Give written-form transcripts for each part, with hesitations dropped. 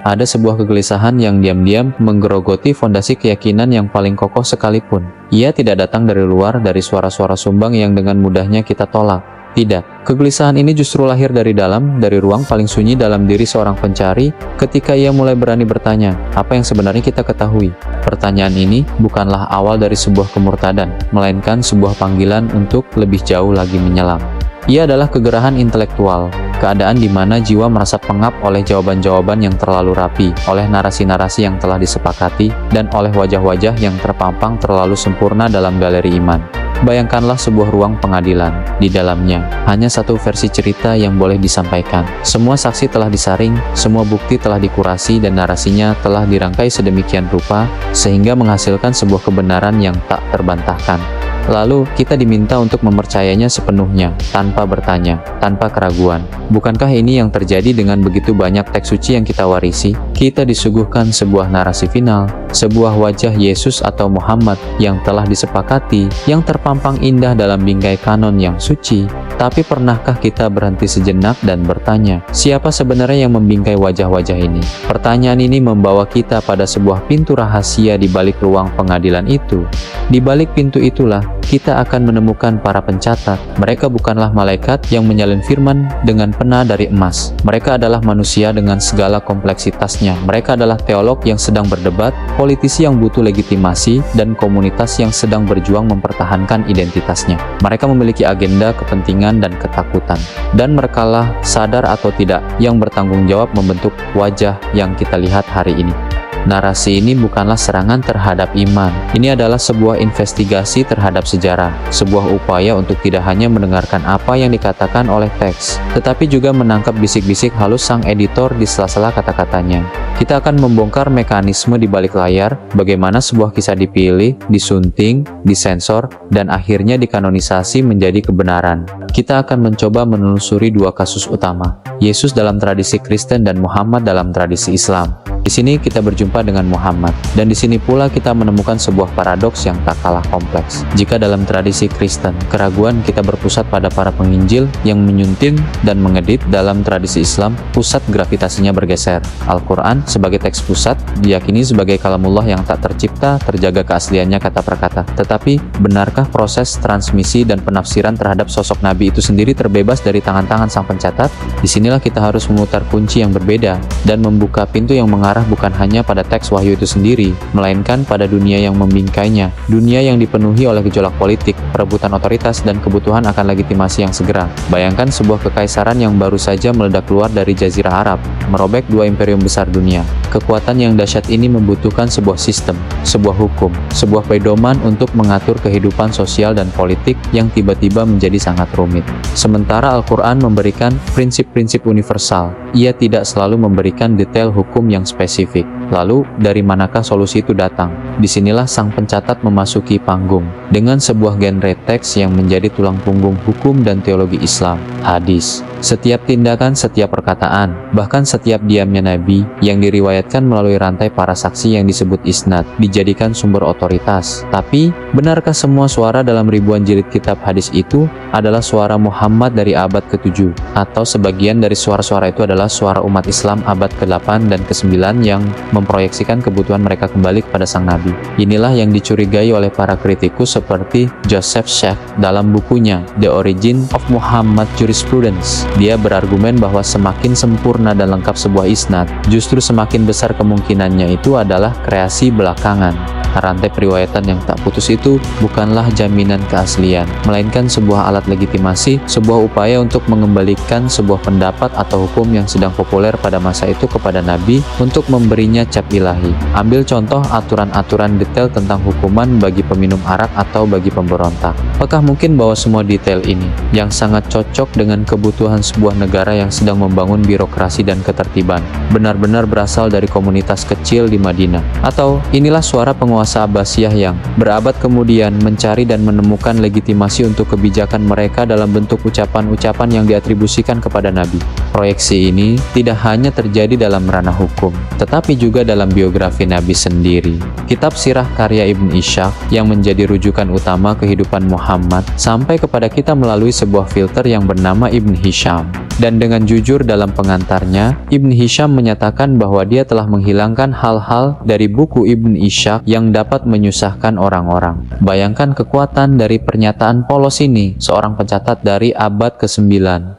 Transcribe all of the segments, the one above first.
Ada sebuah kegelisahan yang diam-diam menggerogoti fondasi keyakinan yang paling kokoh sekalipun. Ia tidak datang dari luar, dari suara-suara sumbang yang dengan mudahnya kita tolak. Tidak, kegelisahan ini justru lahir dari dalam, dari ruang paling sunyi dalam diri seorang pencari, ketika ia mulai berani bertanya, apa yang sebenarnya kita ketahui? Pertanyaan ini bukanlah awal dari sebuah kemurtadan, melainkan sebuah panggilan untuk lebih jauh lagi menyelam. Ia adalah kegerahan intelektual, keadaan di mana jiwa merasa pengap oleh jawaban-jawaban yang terlalu rapi, oleh narasi-narasi yang telah disepakati, dan oleh wajah-wajah yang terpampang terlalu sempurna dalam galeri iman. Bayangkanlah sebuah ruang pengadilan. Di dalamnya, hanya satu versi cerita yang boleh disampaikan. Semua saksi telah disaring, semua bukti telah dikurasi, dan narasinya telah dirangkai sedemikian rupa, sehingga menghasilkan sebuah kebenaran yang tak terbantahkan. Lalu, kita diminta untuk mempercayainya sepenuhnya, tanpa bertanya, tanpa keraguan. Bukankah ini yang terjadi dengan begitu banyak teks suci yang kita warisi? Kita disuguhkan sebuah narasi final, sebuah wajah Yesus atau Muhammad yang telah disepakati, yang terpampang indah dalam bingkai kanon yang suci. Tapi pernahkah kita berhenti sejenak dan bertanya, siapa sebenarnya yang membingkai wajah-wajah ini? Pertanyaan ini membawa kita pada sebuah pintu rahasia di balik ruang pengadilan itu. Di balik pintu itulah, kita akan menemukan para pencatat. Mereka bukanlah malaikat yang menyalin firman dengan pena dari emas. Mereka adalah manusia dengan segala kompleksitasnya. Mereka adalah teolog yang sedang berdebat, politisi yang butuh legitimasi, dan komunitas yang sedang berjuang mempertahankan identitasnya. Mereka memiliki agenda, kepentingan, dan ketakutan. Dan merekalah, sadar atau tidak, yang bertanggung jawab membentuk wajah yang kita lihat hari ini. Narasi ini bukanlah serangan terhadap iman. Ini adalah sebuah investigasi terhadap sejarah, sebuah upaya untuk tidak hanya mendengarkan apa yang dikatakan oleh teks, tetapi juga menangkap bisik-bisik halus sang editor di sela-sela kata-katanya. Kita akan membongkar mekanisme di balik layar, bagaimana sebuah kisah dipilih, disunting, disensor, dan akhirnya dikanonisasi menjadi kebenaran. Kita akan mencoba menelusuri dua kasus utama, Yesus dalam tradisi Kristen dan Muhammad dalam tradisi Islam. Di sini kita berjumpa dengan Muhammad, dan di sini pula kita menemukan sebuah paradoks yang tak kalah kompleks. Jika dalam tradisi Kristen, keraguan kita berpusat pada para penginjil yang menyunting dan mengedit, dalam tradisi Islam, pusat gravitasinya bergeser. Al-Quran sebagai teks pusat diyakini sebagai kalamullah yang tak tercipta, terjaga keasliannya kata per kata. Tetapi, benarkah proses transmisi dan penafsiran terhadap sosok Nabi itu sendiri terbebas dari tangan-tangan sang pencatat? Disinilah kita harus memutar kunci yang berbeda, dan membuka pintu yang mengarah bukan hanya pada teks wahyu itu sendiri, melainkan pada dunia yang membingkainya, dunia yang dipenuhi oleh gejolak politik, perebutan otoritas, dan kebutuhan akan legitimasi yang segera. Bayangkan sebuah kekaisaran yang baru saja meledak keluar dari Jazirah Arab, merobek dua imperium besar dunia. Kekuatan yang dahsyat ini membutuhkan sebuah sistem, sebuah hukum, sebuah pedoman untuk mengatur kehidupan sosial dan politik yang tiba-tiba menjadi sangat rumit. Sementara Al-Quran memberikan prinsip-prinsip universal, ia tidak selalu memberikan detail hukum yang spesifik. Lalu, dari manakah solusi itu datang? Disinilah sang pencatat memasuki panggung, dengan sebuah genre teks yang menjadi tulang punggung hukum dan teologi Islam, hadis. Setiap tindakan, setiap perkataan, bahkan setiap diamnya Nabi, yang diriwayatkan melalui rantai para saksi yang disebut isnad, dijadikan sumber otoritas. Tapi, benarkah semua suara dalam ribuan jilid kitab hadis itu adalah suara Muhammad dari abad ke-7? Atau sebagian dari suara-suara itu adalah suara umat Islam abad ke-8 dan ke-9 yang memproyeksikan kebutuhan mereka kembali kepada sang Nabi? Inilah yang dicurigai oleh para kritikus seperti Joseph Sheikh dalam bukunya The Origin of Muhammad Jurisprudence. Dia berargumen bahwa semakin sempurna dan lengkap sebuah isnad, justru semakin besar kemungkinannya itu adalah kreasi belakangan. Rantai periwayatan yang tak putus itu bukanlah jaminan keaslian, melainkan sebuah alat legitimasi, sebuah upaya untuk mengembalikan sebuah pendapat atau hukum yang sedang populer pada masa itu kepada Nabi untuk memberinya cap ilahi. Ambil contoh aturan-aturan detail tentang hukuman bagi peminum arak atau bagi pemberontak. Apakah mungkin bahwa semua detail ini, yang sangat cocok dengan kebutuhan sebuah negara yang sedang membangun birokrasi dan ketertiban, benar-benar berasal dari komunitas kecil di Madinah? Atau inilah suara penguasa Abbasiyah yang berabad kemudian mencari dan menemukan legitimasi untuk kebijakan mereka dalam bentuk ucapan-ucapan yang diatribusikan kepada Nabi? Proyeksi ini tidak hanya terjadi dalam ranah hukum, tetapi juga dalam biografi Nabi sendiri. Kitab Sirah karya Ibn Ishaq yang menjadi rujukan utama kehidupan Muhammad sampai kepada kita melalui sebuah filter yang bernama Ibn Hisham. Dan dengan jujur dalam pengantarnya, Ibn Hisham menyatakan bahwa dia telah menghilangkan hal-hal dari buku Ibn Ishaq yang dapat menyusahkan orang-orang. Bayangkan kekuatan dari pernyataan polos ini. Seorang pencatat dari abad ke-9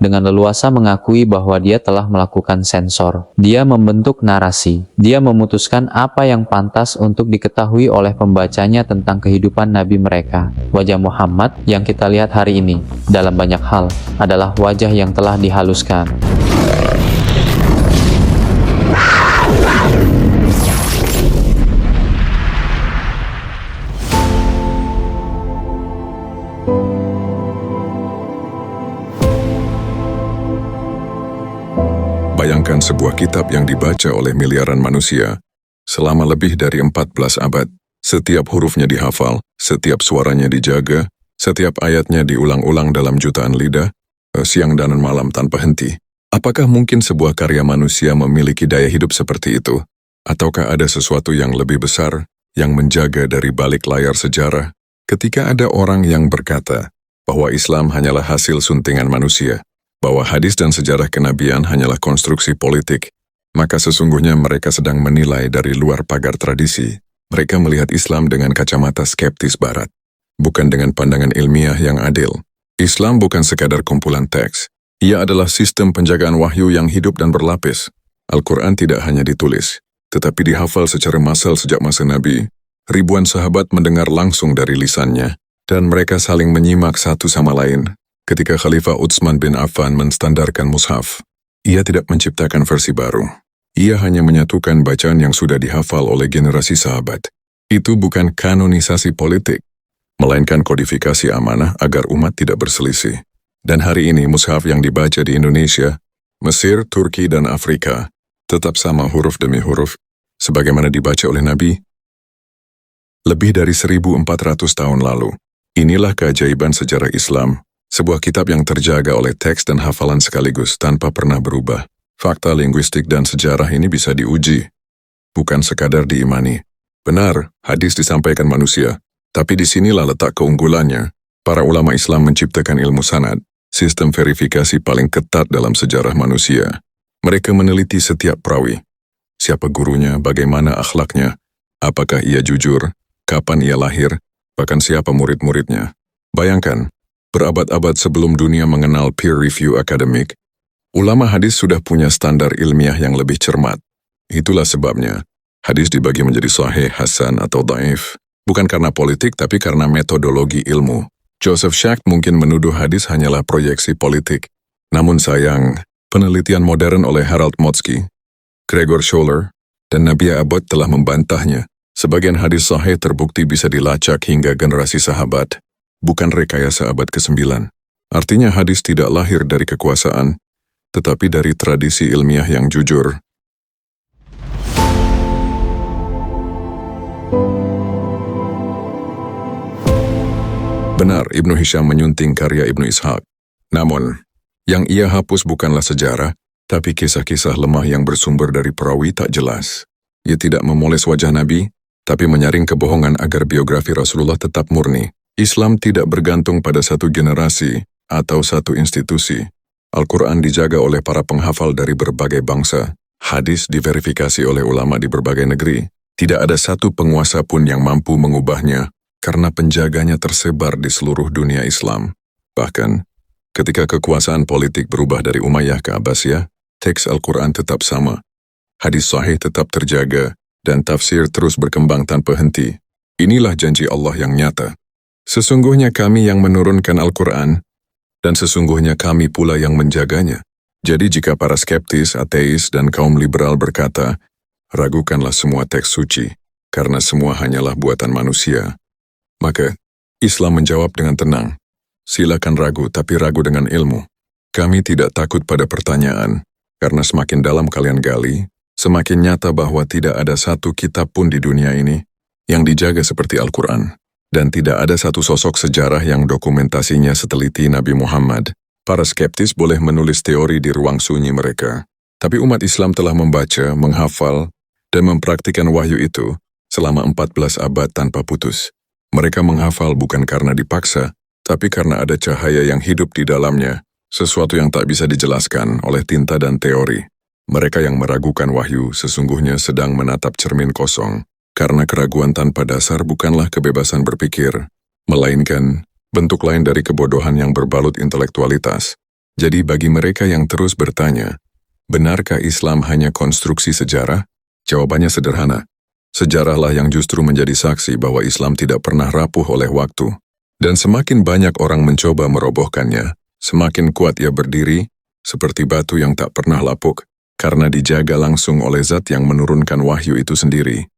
dengan leluasa mengakui bahwa dia telah melakukan sensor. Dia membentuk narasi. Dia memutuskan apa yang pantas untuk diketahui oleh pembacanya tentang kehidupan Nabi mereka. Wajah Muhammad yang kita lihat hari ini, dalam banyak hal, adalah wajah yang telah dihaluskan. Bayangkan sebuah kitab yang dibaca oleh miliaran manusia selama lebih dari 14 abad. Setiap hurufnya dihafal, setiap suaranya dijaga, setiap ayatnya diulang-ulang dalam jutaan lidah, siang dan malam tanpa henti. Apakah mungkin sebuah karya manusia memiliki daya hidup seperti itu? Ataukah ada sesuatu yang lebih besar yang menjaga dari balik layar sejarah? Ketika ada orang yang berkata bahwa Islam hanyalah hasil suntingan manusia, bahwa hadis dan sejarah kenabian hanyalah konstruksi politik, maka sesungguhnya mereka sedang menilai dari luar pagar tradisi. Mereka melihat Islam dengan kacamata skeptis barat, bukan dengan pandangan ilmiah yang adil. Islam bukan sekadar kumpulan teks. Ia adalah sistem penjagaan wahyu yang hidup dan berlapis. Al-Quran tidak hanya ditulis, tetapi dihafal secara massal sejak masa Nabi. Ribuan sahabat mendengar langsung dari lisannya, dan mereka saling menyimak satu sama lain. Ketika Khalifah Utsman bin Affan menstandarkan mushaf, ia tidak menciptakan versi baru. Ia hanya menyatukan bacaan yang sudah dihafal oleh generasi sahabat. Itu bukan kanonisasi politik, melainkan kodifikasi amanah agar umat tidak berselisih. Dan hari ini mushaf yang dibaca di Indonesia, Mesir, Turki, dan Afrika tetap sama huruf demi huruf, sebagaimana dibaca oleh Nabi lebih dari 1400 tahun lalu. Inilah keajaiban sejarah Islam, sebuah kitab yang terjaga oleh teks dan hafalan sekaligus tanpa pernah berubah. Fakta linguistik dan sejarah ini bisa diuji, bukan sekadar diimani. Benar, hadis disampaikan manusia, tapi disinilah letak keunggulannya. Para ulama Islam menciptakan ilmu sanad, sistem verifikasi paling ketat dalam sejarah manusia. Mereka meneliti setiap perawi. Siapa gurunya, bagaimana akhlaknya, apakah ia jujur, kapan ia lahir, bahkan siapa murid-muridnya. Bayangkan, berabad-abad sebelum dunia mengenal peer review akademik, ulama hadis sudah punya standar ilmiah yang lebih cermat. Itulah sebabnya, hadis dibagi menjadi sahih, hasan, atau dhaif. Bukan karena politik, tapi karena metodologi ilmu. Joseph Schacht mungkin menuduh hadis hanyalah proyeksi politik. Namun sayang, penelitian modern oleh Harold Motzki, Gregor Scholler, dan Nabia Abbott telah membantahnya. Sebagian hadis sahih terbukti bisa dilacak hingga generasi sahabat, bukan rekayasa abad ke-9. Artinya hadis tidak lahir dari kekuasaan, tetapi dari tradisi ilmiah yang jujur. Benar, Ibnu Hisham menyunting karya Ibnu Ishaq. Namun, yang ia hapus bukanlah sejarah, tapi kisah-kisah lemah yang bersumber dari perawi tak jelas. Ia tidak memoles wajah Nabi, tapi menyaring kebohongan agar biografi Rasulullah tetap murni. Islam tidak bergantung pada satu generasi atau satu institusi. Al-Quran dijaga oleh para penghafal dari berbagai bangsa. Hadis diverifikasi oleh ulama di berbagai negeri. Tidak ada satu penguasa pun yang mampu mengubahnya, karena penjaganya tersebar di seluruh dunia Islam. Bahkan, ketika kekuasaan politik berubah dari Umayyah ke Abbasiyah, teks Al-Quran tetap sama. Hadis sahih tetap terjaga, dan tafsir terus berkembang tanpa henti. Inilah janji Allah yang nyata. Sesungguhnya kami yang menurunkan Al-Quran, dan sesungguhnya kami pula yang menjaganya. Jadi jika para skeptis, ateis, dan kaum liberal berkata, ragukanlah semua teks suci, karena semua hanyalah buatan manusia. Maka, Islam menjawab dengan tenang, silakan ragu tapi ragu dengan ilmu. Kami tidak takut pada pertanyaan, karena semakin dalam kalian gali, semakin nyata bahwa tidak ada satu kitab pun di dunia ini yang dijaga seperti Al-Quran. Dan tidak ada satu sosok sejarah yang dokumentasinya seteliti Nabi Muhammad. Para skeptis boleh menulis teori di ruang sunyi mereka, tapi umat Islam telah membaca, menghafal, dan mempraktikkan wahyu itu selama 14 abad tanpa putus. Mereka menghafal bukan karena dipaksa, tapi karena ada cahaya yang hidup di dalamnya, sesuatu yang tak bisa dijelaskan oleh tinta dan teori. Mereka yang meragukan wahyu sesungguhnya sedang menatap cermin kosong, karena keraguan tanpa dasar bukanlah kebebasan berpikir, melainkan bentuk lain dari kebodohan yang berbalut intelektualitas. Jadi bagi mereka yang terus bertanya, benarkah Islam hanya konstruksi sejarah? Jawabannya sederhana. Sejarahlah yang justru menjadi saksi bahwa Islam tidak pernah rapuh oleh waktu. Dan semakin banyak orang mencoba merobohkannya, semakin kuat ia berdiri, seperti batu yang tak pernah lapuk, karena dijaga langsung oleh zat yang menurunkan wahyu itu sendiri.